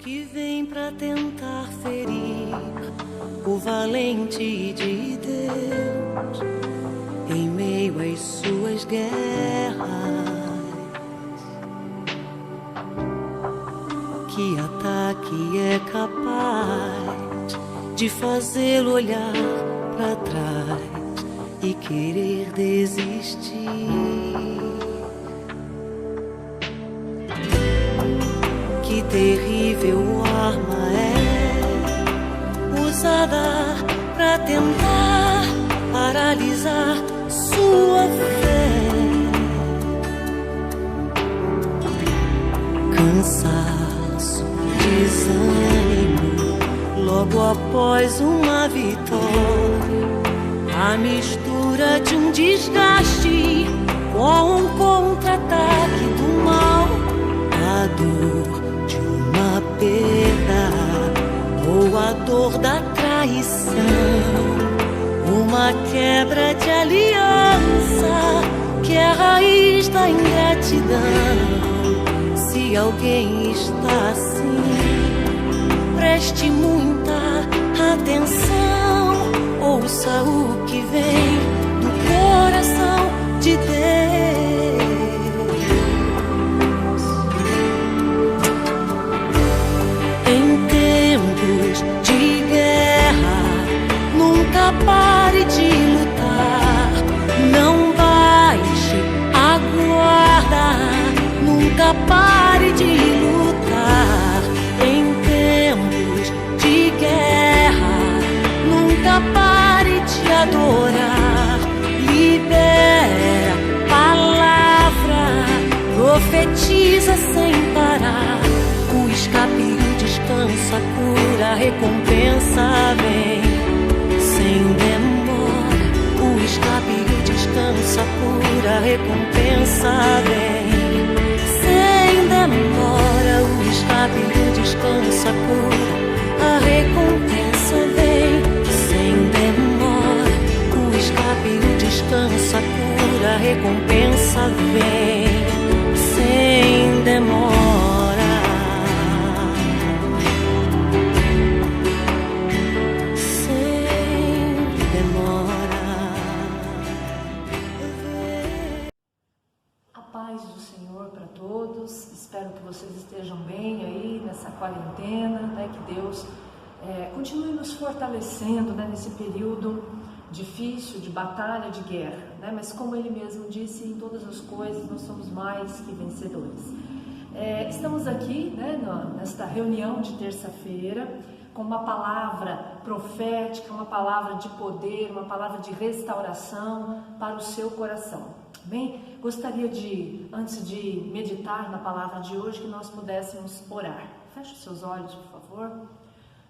que vem pra tentar ferir o valente de Deus em meio às suas guerras. Que ataque é capaz de fazê-lo olhar pra trás e querer desistir? Que terrível arma é usada pra tentar paralisar sua fé. Cansaço, desânimo, logo após uma vitória, a mistura de um desgaste com um contra-ataque do mal, a dor de uma perda ou a dor da traição, uma quebra de aliança que é a raiz da ingratidão. Se alguém está assim, preste muita atenção, ouça o que vem do coração de Deus. Em tempos de guerra, nunca pare de lutar, não baixe a guarda, nunca pare de lutar. Em tempos de guerra, nunca pare de adorar. Libera palavra, profetiza sem parar. O escape e o descanso, a cura, a recompensa vem sem demora. O escape e o descanso, a cura, a recompensa vem sem demora. O escape e o descanso, a cura, a recompensa vem sem demora. O escape e o descanso, a cura, a recompensa vem sem demora. Espero que vocês estejam bem aí nessa quarentena, né? Que Deus continue nos fortalecendo, né? Nesse período difícil de batalha, de guerra, né? Mas como Ele mesmo disse, em todas as coisas nós somos mais que vencedores. Estamos aqui, né? Nesta reunião de terça-feira com uma palavra profética, uma palavra de poder, uma palavra de restauração para o seu coração. Bem, gostaria de, antes de meditar na palavra de hoje, que nós pudéssemos orar. Feche os seus olhos, por favor.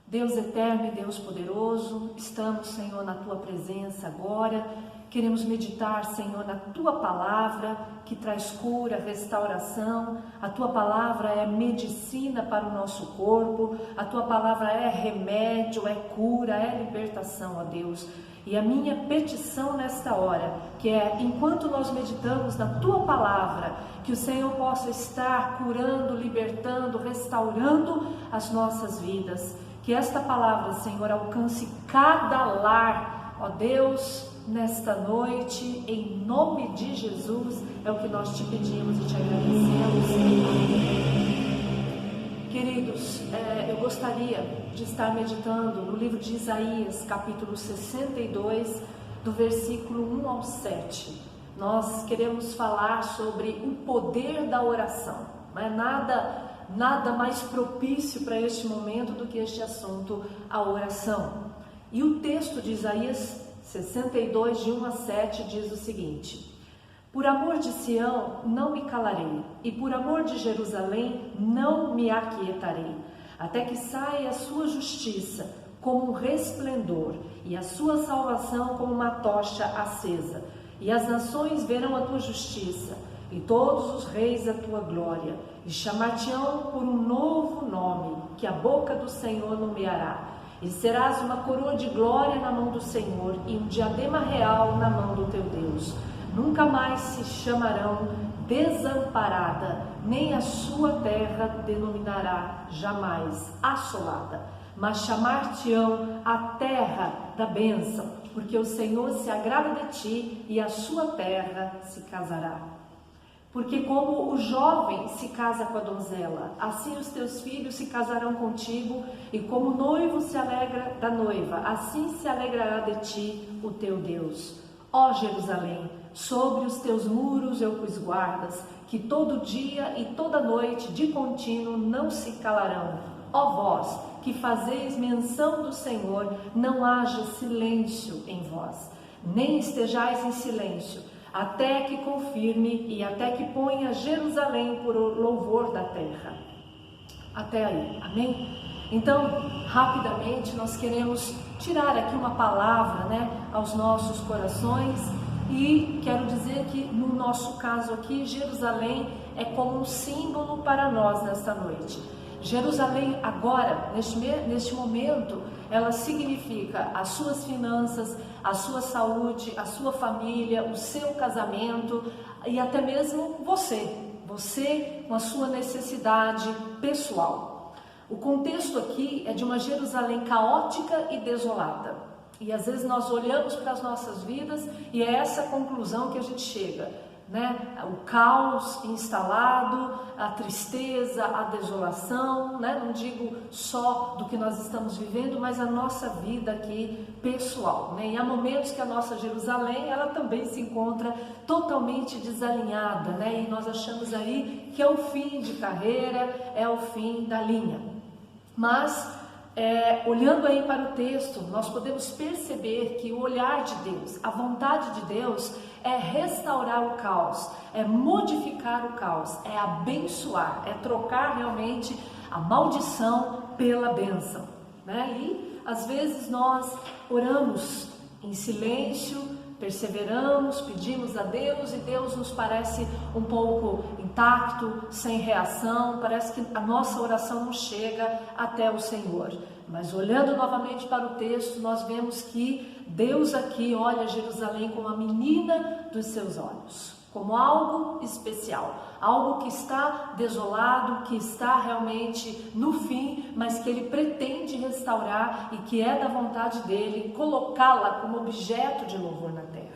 Deus eterno e Deus poderoso, estamos, Senhor, na Tua presença agora. Queremos meditar, Senhor, na Tua palavra, que traz cura, restauração. A Tua palavra é medicina para o nosso corpo. A Tua palavra é remédio, é cura, é libertação, ó Deus. E a minha petição nesta hora, que é, enquanto nós meditamos na Tua palavra, que o Senhor possa estar curando, libertando, restaurando as nossas vidas. Que esta palavra, Senhor, alcance cada lar, ó Deus, nesta noite, em nome de Jesus, é o que nós te pedimos e te agradecemos. Queridos, eu gostaria de estar meditando no livro de Isaías, capítulo 62, do versículo 1 ao 7. Nós queremos falar sobre o poder da oração. Não é nada mais propício para este momento do que este assunto, a oração. E o texto de Isaías 62, de 1 a 7, diz o seguinte: Por amor de Sião não me calarei, e por amor de Jerusalém não me aquietarei, até que saia a sua justiça como um resplendor, e a sua salvação como uma tocha acesa. E as nações verão a tua justiça, e todos os reis a tua glória, e chamar-te-ão por um novo nome, que a boca do Senhor nomeará. E serás uma coroa de glória na mão do Senhor, e um diadema real na mão do teu Deus. Nunca mais se chamarão desamparada, nem a sua terra denominará jamais assolada, mas chamar-te-ão a terra da bênção, porque o Senhor se agrada de ti e a sua terra se casará. Porque como o jovem se casa com a donzela, assim os teus filhos se casarão contigo, e como o noivo se alegra da noiva, assim se alegrará de ti o teu Deus. Ó Jerusalém, sobre os teus muros eu pus guardas, que todo dia e toda noite de contínuo não se calarão. Ó vós, que fazeis menção do Senhor, não haja silêncio em vós, nem estejais em silêncio, até que confirme e até que ponha Jerusalém por louvor da terra. Até aí, amém? Então, rapidamente, nós queremos tirar aqui uma palavra, aos nossos corações, e quero dizer que no nosso caso aqui, Jerusalém é como um símbolo para nós nesta noite. Jerusalém agora, neste momento, ela significa as suas finanças, a sua saúde, a sua família, o seu casamento e até mesmo você com a sua necessidade pessoal. O contexto aqui é de uma Jerusalém caótica e desolada. E às vezes nós olhamos para as nossas vidas e é essa conclusão que a gente chega. O caos instalado, a tristeza, a desolação, não digo só do que nós estamos vivendo, mas a nossa vida aqui pessoal, E há momentos que a nossa Jerusalém, ela também se encontra totalmente desalinhada, E nós achamos aí que é o fim de carreira, é o fim da linha. Mas olhando aí para o texto, nós podemos perceber que o olhar de Deus, a vontade de Deus é restaurar o caos, é modificar o caos, é abençoar, é trocar realmente a maldição pela bênção, E às vezes nós oramos em silêncio, perseveramos, pedimos a Deus e Deus nos parece um pouco intacto, sem reação, parece que a nossa oração não chega até o Senhor. Mas olhando novamente para o texto, nós vemos que Deus aqui olha Jerusalém como a menina dos seus olhos, como algo especial, algo que está desolado, que está realmente no fim, mas que Ele pretende restaurar e que é da vontade dEle colocá-la como objeto de louvor na terra.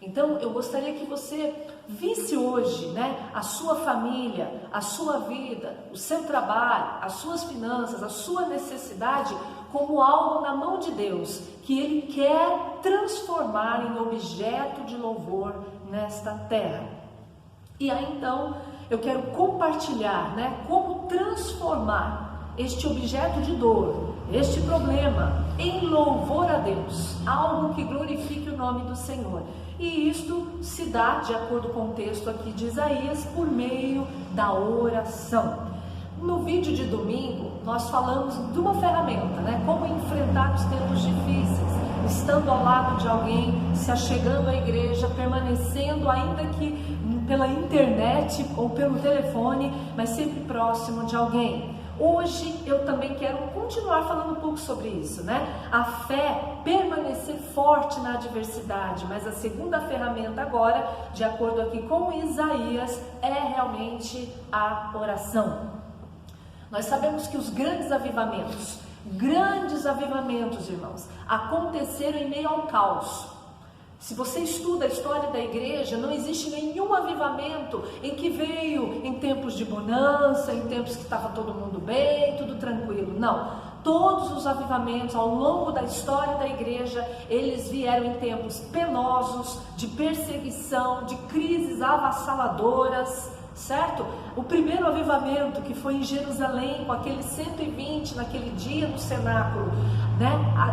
Então eu gostaria que você visse hoje, a sua família, a sua vida, o seu trabalho, as suas finanças, a sua necessidade como algo na mão de Deus, que Ele quer transformar em objeto de louvor nesta terra. E aí então eu quero compartilhar, como transformar este objeto de dor, este problema, em louvor a Deus, algo que glorifique o nome do Senhor. E isto se dá, de acordo com o texto aqui de Isaías, por meio da oração. No vídeo de domingo, nós falamos de uma ferramenta, como enfrentar os tempos difíceis, estando ao lado de alguém, se achegando à igreja, permanecendo, ainda que pela internet ou pelo telefone, mas sempre próximo de alguém. Hoje eu também quero continuar falando um pouco sobre isso, A fé, permanecer forte na adversidade, mas a segunda ferramenta agora, de acordo aqui com Isaías, é realmente a oração. Nós sabemos que os grandes avivamentos, irmãos, aconteceram em meio ao caos. Se você estuda a história da igreja, não existe nenhum avivamento em que veio em tempos de bonança, em tempos que estava todo mundo bem, tudo tranquilo. Não, todos os avivamentos ao longo da história da igreja, eles vieram em tempos penosos, de perseguição, de crises avassaladoras, certo? O primeiro avivamento, que foi em Jerusalém, com aqueles 120 naquele dia no cenáculo,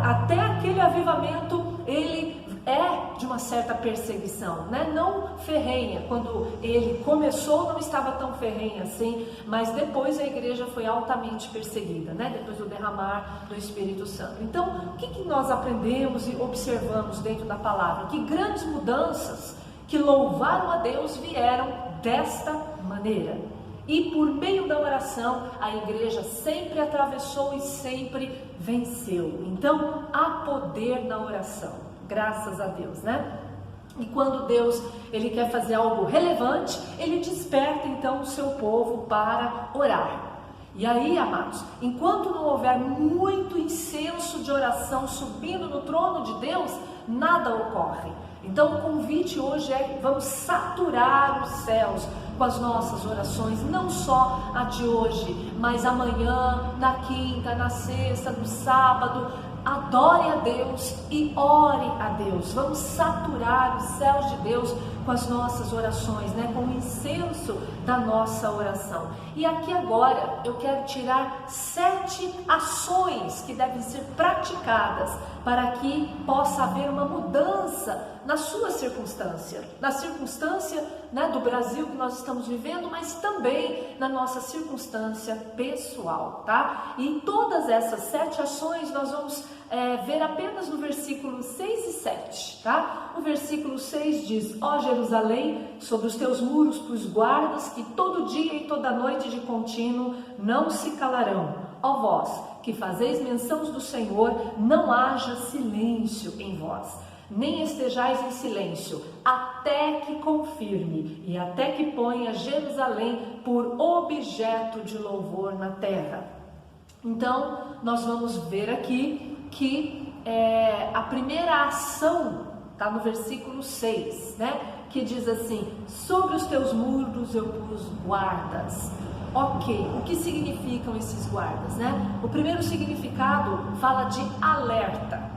até aquele avivamento, ele é de uma certa perseguição, não ferrenha. Quando ele começou não estava tão ferrenha assim, mas depois a igreja foi altamente perseguida, depois do derramar do Espírito Santo. Então, o que nós aprendemos e observamos dentro da palavra? Que grandes mudanças que louvaram a Deus vieram desta maneira. E por meio da oração, a igreja sempre atravessou e sempre venceu. Então, há poder na oração. Graças a Deus, E quando Deus ele quer fazer algo relevante, ele desperta então o seu povo para orar. E aí, amados, enquanto não houver muito incenso de oração subindo no trono de Deus, nada ocorre. Então o convite hoje é: vamos saturar os céus com as nossas orações, não só a de hoje, mas amanhã, na quinta, na sexta, no sábado. Adore a Deus e ore a Deus. Vamos saturar os céus de Deus com as nossas orações, com o incenso da nossa oração. E aqui agora eu quero tirar 7 ações que devem ser praticadas para que possa haver uma mudança na sua circunstância, na circunstância do Brasil que nós estamos vivendo, mas também na nossa circunstância pessoal, tá? E todas essas 7 ações nós vamos ver apenas no versículo 6 e 7, tá? O versículo 6 diz: ó Jerusalém, sobre os teus muros pus guardas que todo dia e toda noite de contínuo não se calarão. Ó vós, que fazeis menção do Senhor, não haja silêncio em vós, nem estejais em silêncio, até que confirme e até que ponha Jerusalém por objeto de louvor na terra. Então, nós vamos ver aqui que a primeira ação está no versículo 6, que diz assim: sobre os teus muros eu pus guardas. Ok, o que significam esses guardas, O primeiro significado fala de alerta.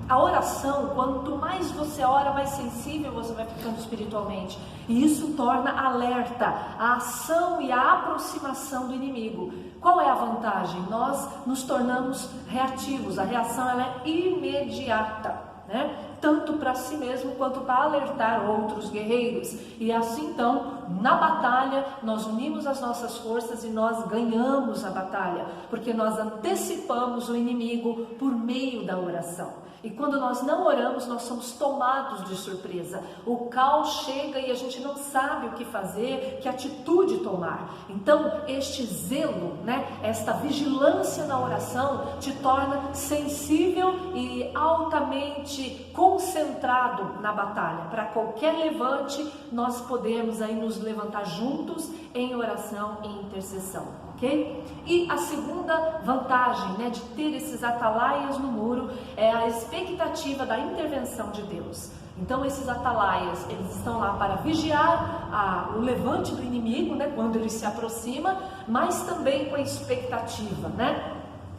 A oração, quanto mais você ora, mais sensível você vai ficando espiritualmente. E isso torna alerta a ação e a aproximação do inimigo. Qual é a vantagem? Nós nos tornamos reativos, a reação ela é imediata, tanto para si mesmo quanto para alertar outros guerreiros. E assim então, na batalha, nós unimos as nossas forças e nós ganhamos a batalha, porque nós antecipamos o inimigo por meio da oração. E quando nós não oramos, nós somos tomados de surpresa. O caos chega e a gente não sabe o que fazer, que atitude tomar. Então, este zelo, esta vigilância na oração te torna sensível e altamente concentrado na batalha. Para qualquer levante, nós podemos aí nos levantar juntos em oração e intercessão. Okay? E a segunda vantagem de ter esses atalaias no muro é a expectativa da intervenção de Deus. Então esses atalaias, eles estão lá para vigiar o levante do inimigo, quando ele se aproxima, mas também com a expectativa,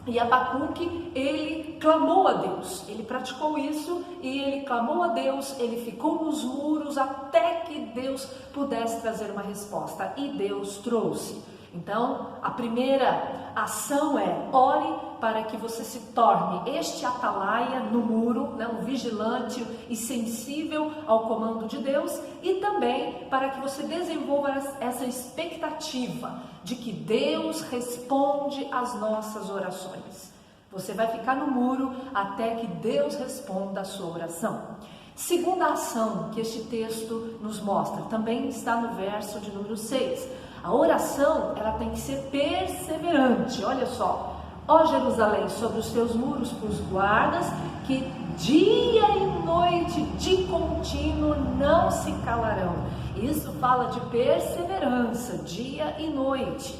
E Abacuque, ele clamou a Deus, ele praticou isso e ele clamou a Deus, ele ficou nos muros até que Deus pudesse trazer uma resposta, e Deus trouxe. Então, a primeira ação é: ore para que você se torne este atalaia no muro, um vigilante e sensível ao comando de Deus, e também para que você desenvolva essa expectativa de que Deus responde às nossas orações. Você vai ficar no muro até que Deus responda a sua oração. Segunda ação que este texto nos mostra, também está no verso de número 6. A oração, ela tem que ser perseverante. Olha só: ó Jerusalém, sobre os teus muros pus guardas que dia e noite de contínuo não se calarão. Isso fala de perseverança, dia e noite.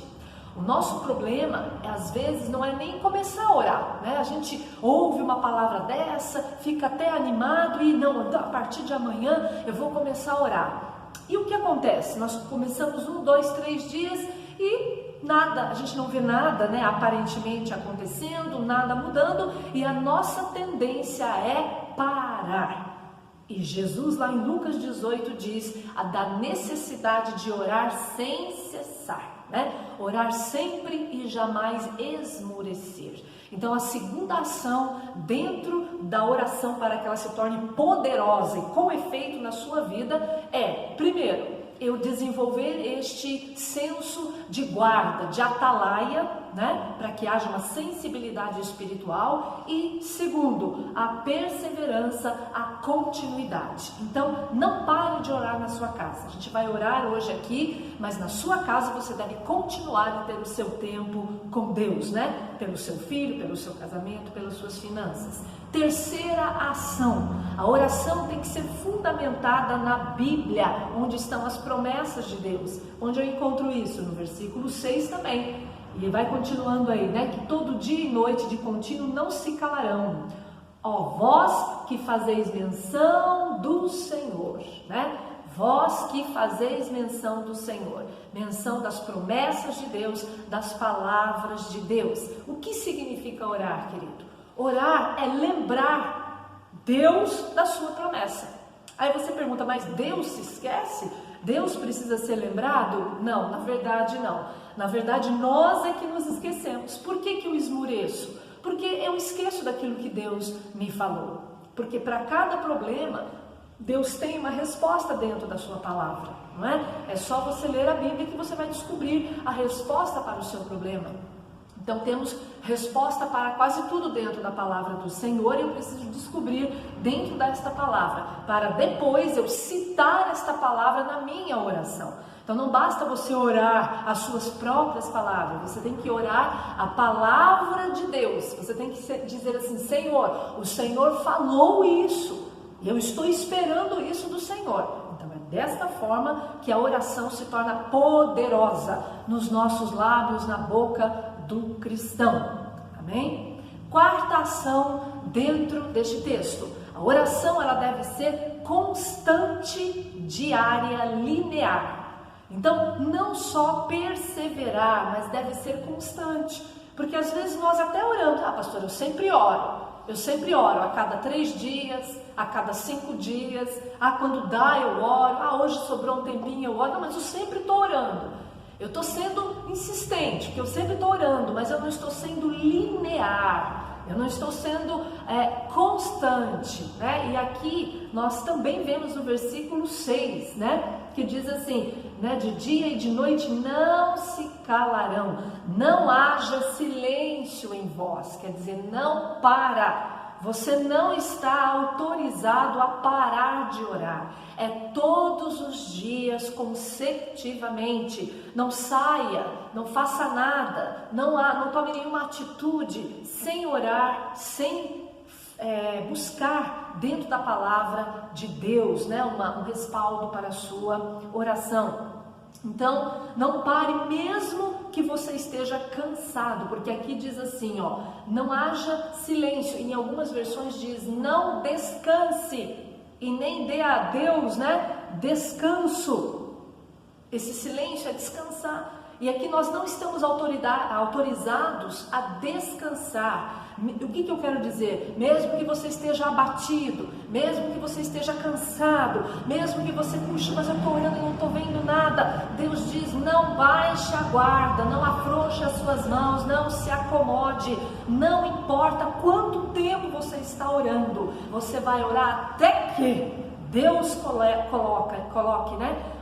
O nosso problema, às vezes, não é nem começar a orar, A gente ouve uma palavra dessa, fica até animado e não, a partir de amanhã eu vou começar a orar. E o que acontece? Nós começamos 1, 2, 3 dias e nada, a gente não vê nada, aparentemente acontecendo, nada mudando, e a nossa tendência é parar. E Jesus lá em Lucas 18 diz da necessidade de orar sem cessar. Orar sempre e jamais esmorecer. Então a segunda ação dentro da oração para que ela se torne poderosa e com efeito na sua vida é, primeiro, eu desenvolver este senso de guarda, de atalaia, né? Para que haja uma sensibilidade espiritual. E segundo, a perseverança, a continuidade. Então, não pare de orar na sua casa. A gente vai orar hoje aqui, mas na sua casa você deve continuar a ter o seu tempo com Deus, né? Pelo seu filho, pelo seu casamento, pelas suas finanças. Terceira ação, a oração tem que ser fundamentada na Bíblia, onde estão as promessas de Deus. Onde eu encontro isso? No versículo 6 também. E vai continuando aí, né? Que todo dia e noite de contínuo não se calarão. Ó, vós que fazeis menção do Senhor, né? Vós que fazeis menção do Senhor, menção das promessas de Deus, das palavras de Deus. O que significa orar, querido? Orar é lembrar Deus da sua promessa. Aí você pergunta, mas Deus se esquece? Deus precisa ser lembrado? Não, na verdade não. Na verdade nós é que nos esquecemos. Por que eu esmoreço? Porque eu esqueço daquilo que Deus me falou. Porque para cada problema, Deus tem uma resposta dentro da sua palavra, não é? É só você ler a Bíblia que você vai descobrir a resposta para o seu problema. Então temos resposta para quase tudo dentro da palavra do Senhor e eu preciso descobrir dentro desta palavra, para depois eu citar esta palavra na minha oração. Então não basta você orar as suas próprias palavras, você tem que orar a palavra de Deus. Você tem que dizer assim, Senhor, o Senhor falou isso, e eu estou esperando isso do Senhor. Então é desta forma que a oração se torna poderosa nos nossos lábios, na boca do cristão. Amém? Quarta ação dentro deste texto. A oração ela deve ser constante, diária, linear. Então não só perseverar, mas deve ser constante. Porque às vezes nós até oramos, pastor, eu sempre oro a cada 3 dias, a cada 5 dias, quando dá eu oro, hoje sobrou um tempinho eu oro, não, mas eu sempre estou orando. Eu estou sendo insistente, porque eu sempre estou orando, mas eu não estou sendo linear, eu não estou sendo constante, né? E aqui nós também vemos no versículo 6, né? Que diz assim, né? De dia e de noite não se calarão, não haja silêncio em vós, quer dizer, não para. Você não está autorizado a parar de orar. É todos os dias, consecutivamente. Não saia, não faça nada, não tome nenhuma atitude sem orar, sem buscar dentro da palavra de Deus, né? Um respaldo para a sua oração. Então, não pare mesmo que você esteja cansado, porque aqui diz assim, ó, não haja silêncio. Em algumas versões diz, não descanse e nem dê a Deus, né, descanso. Esse silêncio é descansar. E aqui nós não estamos autorizados a descansar. O que eu quero dizer? Mesmo que você esteja abatido, mesmo que você esteja cansado, mesmo que você, puxa, mas eu estou orando e não estou vendo nada. Deus diz, não baixe a guarda, não afrouxe as suas mãos, não se acomode. Não importa quanto tempo você está orando, você vai orar até que Deus coloque, né?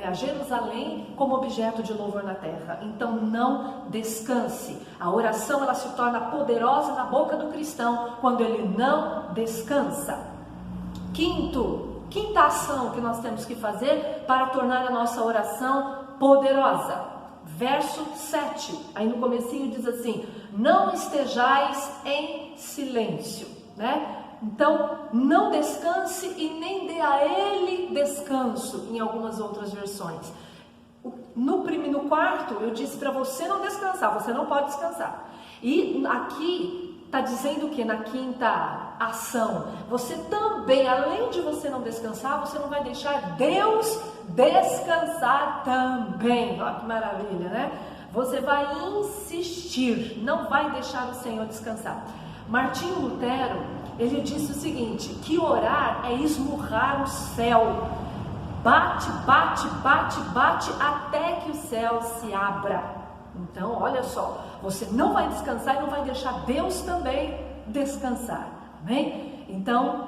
A Jerusalém como objeto de louvor na terra. Então não descanse. A oração ela se torna poderosa na boca do cristão quando ele não descansa. Quinta ação que nós temos que fazer para tornar a nossa oração poderosa. Verso 7, aí no comecinho diz assim, não estejais em silêncio, né? Então, não descanse e nem dê a ele descanso, em algumas outras versões. No quarto, eu disse para você não descansar, você não pode descansar. E aqui está dizendo que na quinta ação, você também, além de você não descansar, você não vai deixar Deus descansar também. Olha que maravilha, né? Você vai insistir, não vai deixar o Senhor descansar. Martinho Lutero, ele disse o seguinte, que orar é esmurrar o céu, bate, bate, bate, bate, até que o céu se abra. Então, olha só, você não vai descansar e não vai deixar Deus também descansar, amém? Então,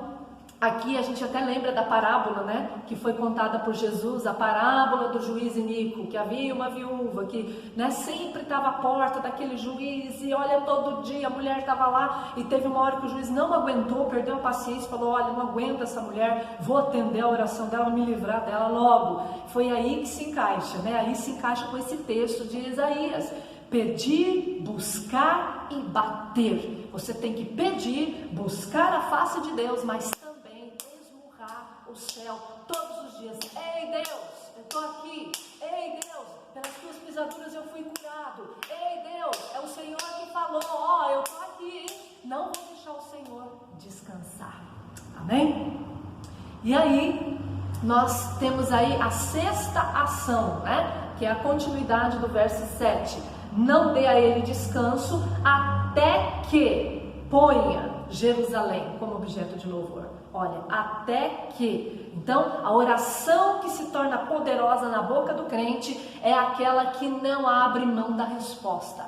Aqui a gente até lembra da parábola, né, que foi contada por Jesus, a parábola do juiz iníquo, que havia uma viúva que, né, sempre estava à porta daquele juiz, e olha, todo dia a mulher estava lá, e teve uma hora que o juiz não aguentou, perdeu a paciência, falou, olha, não aguento essa mulher, vou atender a oração dela, me livrar dela logo. Foi aí que se encaixa, né, aí se encaixa com esse texto de Isaías. Pedir, buscar e bater. Você tem que pedir, buscar a face de Deus, mas também esmurrar o céu todos os dias. Ei Deus, eu estou aqui. Ei Deus, pelas tuas pisaduras eu fui curado. Ei Deus, é o Senhor que falou, ó, eu estou aqui. Não vou deixar o Senhor descansar. Amém? E aí, nós temos aí a sexta ação, né? Que é a continuidade do verso 7. Não dê a ele descanso até que ponha Jerusalém como objeto de louvor. Olha, até que. Então, a oração que se torna poderosa na boca do crente é aquela que não abre mão da resposta.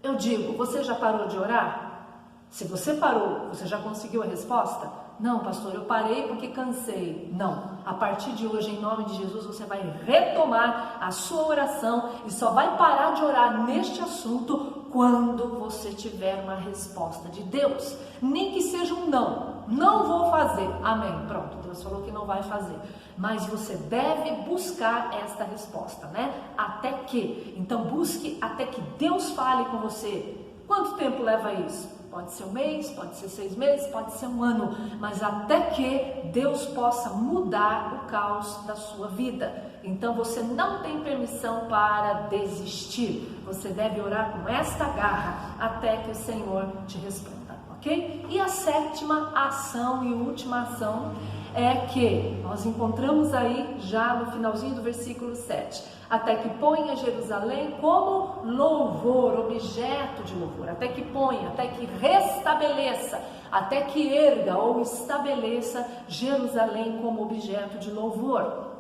Eu digo, você já parou de orar? Se você parou, você já conseguiu a resposta? Não, pastor, eu parei porque cansei. Não, a partir de hoje, em nome de Jesus, você vai retomar a sua oração e só vai parar de orar neste assunto quando você tiver uma resposta de Deus. Nem que seja um não, não vou fazer, amém, pronto, Deus falou que não vai fazer. Mas você deve buscar esta resposta, né? Até que, então busque até que Deus fale com você. Quanto tempo leva isso? Pode ser um mês, pode ser 6 meses, pode ser um ano, mas até que Deus possa mudar o caos da sua vida. Então você não tem permissão para desistir. Você deve orar com esta garra até que o Senhor te responda, ok? E a sétima ação e última ação é que nós encontramos aí já no finalzinho do versículo 7. Até que ponha Jerusalém como louvor, objeto de louvor, até que ponha, até que restabeleça, até que erga ou estabeleça Jerusalém como objeto de louvor.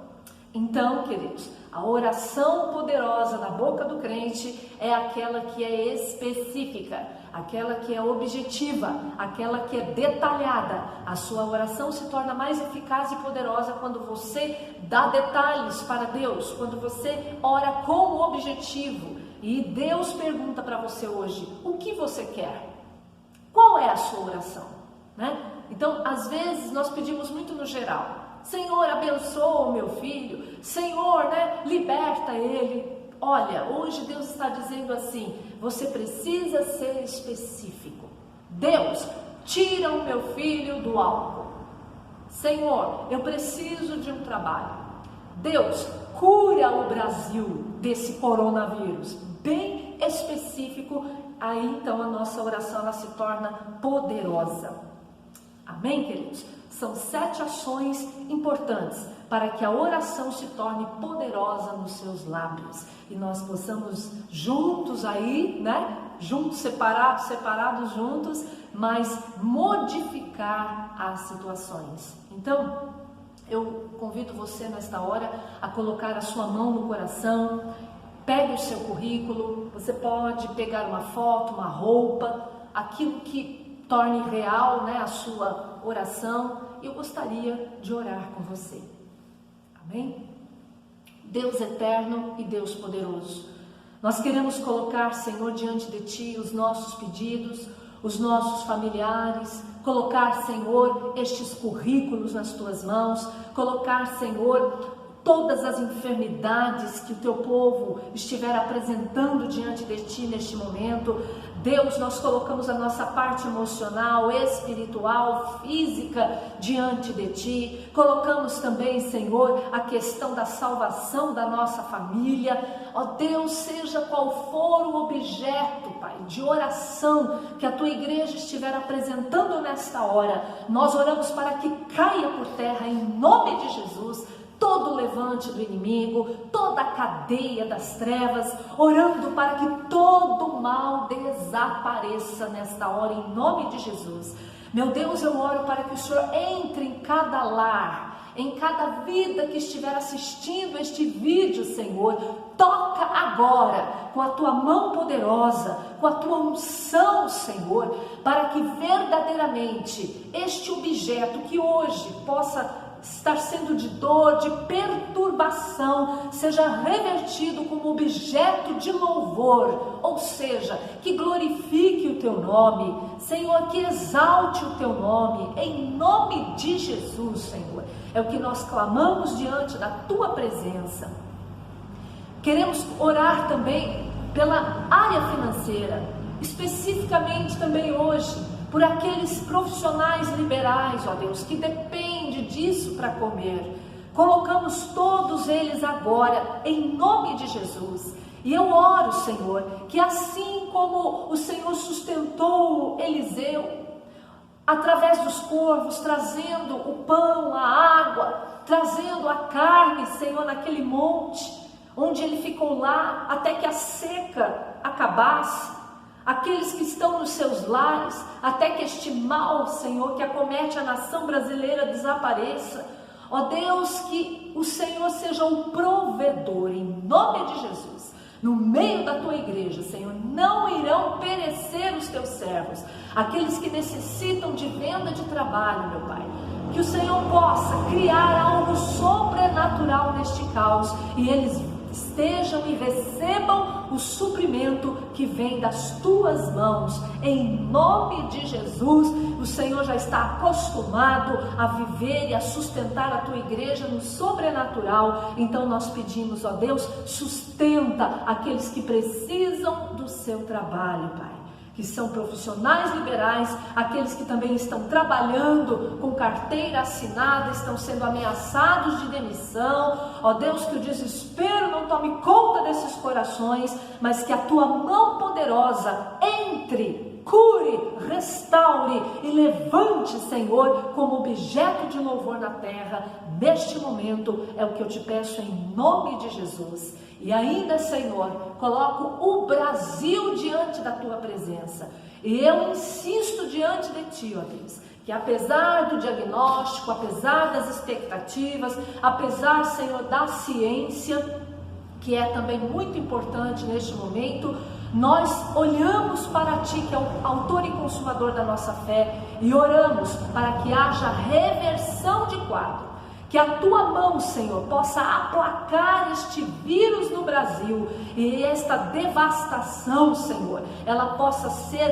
Então, queridos, a oração poderosa na boca do crente é aquela que é específica, aquela que é objetiva, aquela que é detalhada. A sua oração se torna mais eficaz e poderosa quando você dá detalhes para Deus, quando você ora com objetivo. E Deus pergunta para você hoje, o que você quer? Qual é a sua oração? Né? Então, às vezes, nós pedimos muito no geral. Senhor, abençoa o meu filho. Senhor, né, liberta ele. Olha, hoje Deus está dizendo assim, você precisa ser específico. Deus, tira o meu filho do álcool. Senhor, eu preciso de um trabalho. Deus, cura o Brasil desse coronavírus. Bem específico, aí então a nossa oração ela se torna poderosa. Amém, queridos? São 7 ações importantes para que a oração se torne poderosa nos seus lábios e nós possamos juntos aí, né? Juntos, separados juntos, mas modificar as situações. Então, eu convido você nesta hora a colocar a sua mão no coração, pegue o seu currículo, você pode pegar uma foto, uma roupa, aquilo que torne real, né, a sua oração. Eu gostaria de orar com você. Amém? Deus eterno e Deus poderoso, nós queremos colocar, Senhor, diante de Ti os nossos pedidos, os nossos familiares, colocar, Senhor, estes currículos nas Tuas mãos, colocar, Senhor, todas as enfermidades que o Teu povo estiver apresentando diante de Ti neste momento. Deus, nós colocamos a nossa parte emocional, espiritual, física diante de Ti. Colocamos também, Senhor, a questão da salvação da nossa família. Ó Deus, seja qual for o objeto, Pai, de oração que a Tua igreja estiver apresentando nesta hora, nós oramos para que caia por terra, em nome de Jesus, todo levante do inimigo, toda a cadeia das trevas, orando para que todo mal desapareça nesta hora, em nome de Jesus. Meu Deus, eu oro para que o Senhor entre em cada lar, em cada vida que estiver assistindo este vídeo, Senhor. Toca agora com a tua mão poderosa, com a tua unção, Senhor, para que verdadeiramente este objeto que hoje possa estar sendo de dor, de perturbação, seja revertido como objeto de louvor, ou seja, que glorifique o teu nome, Senhor, que exalte o teu nome, em nome de Jesus, Senhor. É o que nós clamamos diante da tua presença. Queremos orar também pela área financeira, especificamente também hoje, por aqueles profissionais liberais, ó Deus, que dependem disso para comer. Colocamos todos eles agora em nome de Jesus. E eu oro, Senhor, que assim como o Senhor sustentou Eliseu, através dos corvos, trazendo o pão, a água, trazendo a carne, Senhor, naquele monte, onde ele ficou lá até que a seca acabasse, aqueles que estão nos seus lares, até que este mal, Senhor, que acomete a nação brasileira desapareça. Ó Deus, que o Senhor seja o provedor, em nome de Jesus. No meio da tua igreja, Senhor, não irão perecer os teus servos, aqueles que necessitam de venda de trabalho, meu Pai. Que o Senhor possa criar algo sobrenatural neste caos e eles estejam e recebam o suprimento que vem das tuas mãos, em nome de Jesus. O Senhor já está acostumado a viver e a sustentar a tua igreja no sobrenatural, então nós pedimos, ó Deus, sustenta aqueles que precisam do seu trabalho, Pai, que são profissionais liberais, aqueles que também estão trabalhando com carteira assinada, estão sendo ameaçados de demissão. Ó Deus, que o desespero não tome conta desses corações, mas que a tua mão poderosa entre, cure, restaure e levante, Senhor, como objeto de louvor na terra. Neste momento é o que eu te peço em nome de Jesus. E ainda, Senhor, coloco o Brasil diante da tua presença. E eu insisto diante de ti, ó Deus, que apesar do diagnóstico, apesar das expectativas, apesar, Senhor, da ciência, que é também muito importante neste momento, nós olhamos para ti, que é o autor e consumador da nossa fé, e oramos para que haja reversão de quadro. Que a tua mão, Senhor, possa aplacar este vírus no Brasil e esta devastação, Senhor, ela possa ser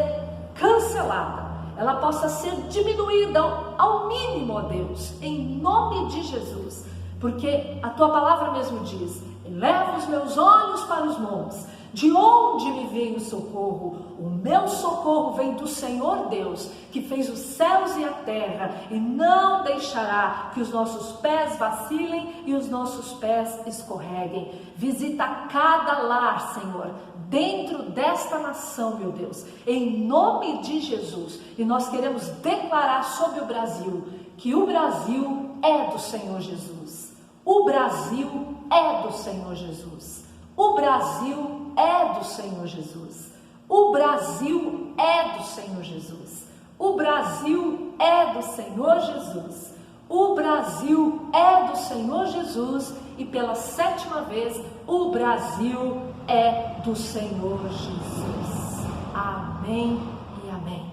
cancelada, ela possa ser diminuída ao mínimo, ó Deus, em nome de Jesus. Porque a tua palavra mesmo diz: eleva os meus olhos para os montes, de onde me vem o socorro? O meu socorro vem do Senhor Deus, que fez os céus e a terra, e não deixará que os nossos pés vacilem e os nossos pés escorreguem. Visita cada lar, Senhor, dentro desta nação, meu Deus, em nome de Jesus. E nós queremos declarar sobre o Brasil, que o Brasil é do Senhor Jesus. O Brasil é do Senhor Jesus. O Brasil é do Senhor Jesus. O Brasil é do Senhor Jesus. O Brasil é do Senhor Jesus. O Brasil é do Senhor Jesus. E pela 7ª vez, o Brasil é do Senhor Jesus. Amém e amém.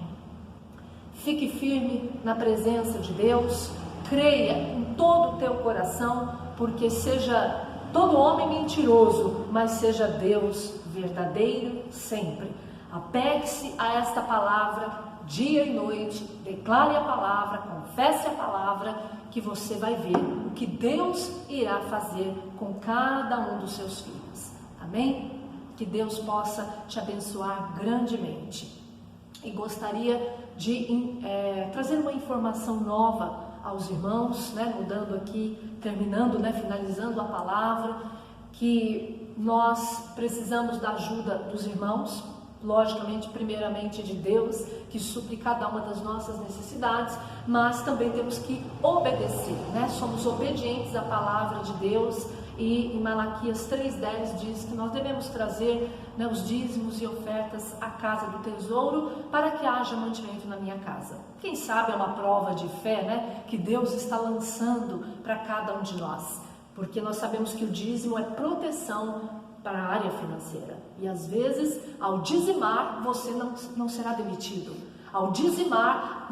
Fique firme na presença de Deus. Creia em todo o teu coração, porque seja todo homem mentiroso, mas seja Deus verdadeiro sempre. Apegue-se a esta palavra dia e noite, declare a palavra, confesse a palavra, que você vai ver o que Deus irá fazer com cada um dos seus filhos. Amém? Que Deus possa te abençoar grandemente. E gostaria de trazer uma informação nova aos irmãos, mudando aqui, terminando, finalizando a palavra, que nós precisamos da ajuda dos irmãos. logicamente, primeiramente de Deus, que supre cada uma das nossas necessidades, mas também temos que obedecer, né? Somos obedientes à palavra de Deus, e em Malaquias 3,10 diz que nós devemos trazer, né, os dízimos e ofertas à casa do tesouro para que haja mantimento na minha casa. Quem sabe é uma prova de fé, né, que Deus está lançando para cada um de nós, porque nós sabemos que o dízimo é proteção para a área financeira, e às vezes ao dizimar você não será demitido. Ao dizimar,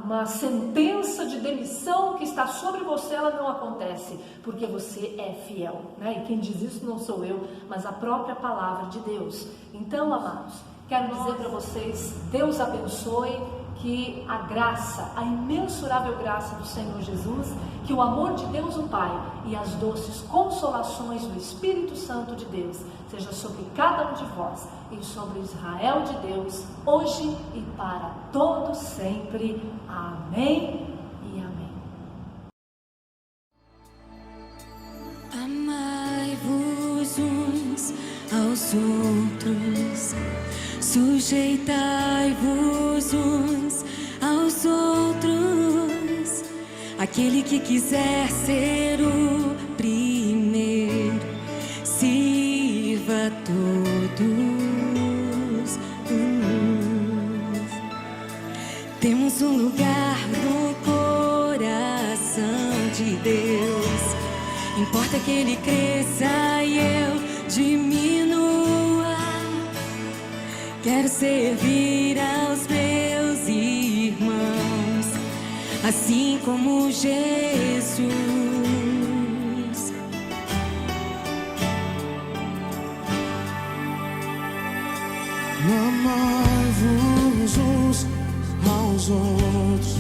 uma sentença de demissão que está sobre você, ela não acontece, porque você é fiel, né? E quem diz isso não sou eu, mas a própria palavra de Deus. Então, amados, quero dizer para vocês, Deus abençoe, que a graça, a imensurável graça do Senhor Jesus, que o amor de Deus o Pai e as doces consolações do Espírito Santo de Deus seja sobre cada um de vós e sobre Israel de Deus, hoje e para todos sempre. Amém e amém. Amai-vos uns aos outros, sujeitai-vos uns aos outros. Aquele que quiser ser o primeiro, sirva a todos. Temos um lugar no coração de Deus. Importa que Ele cresça e eu diminua. Quero servir aos meus irmãos, assim como Jesus. Amai-vos uns aos outros,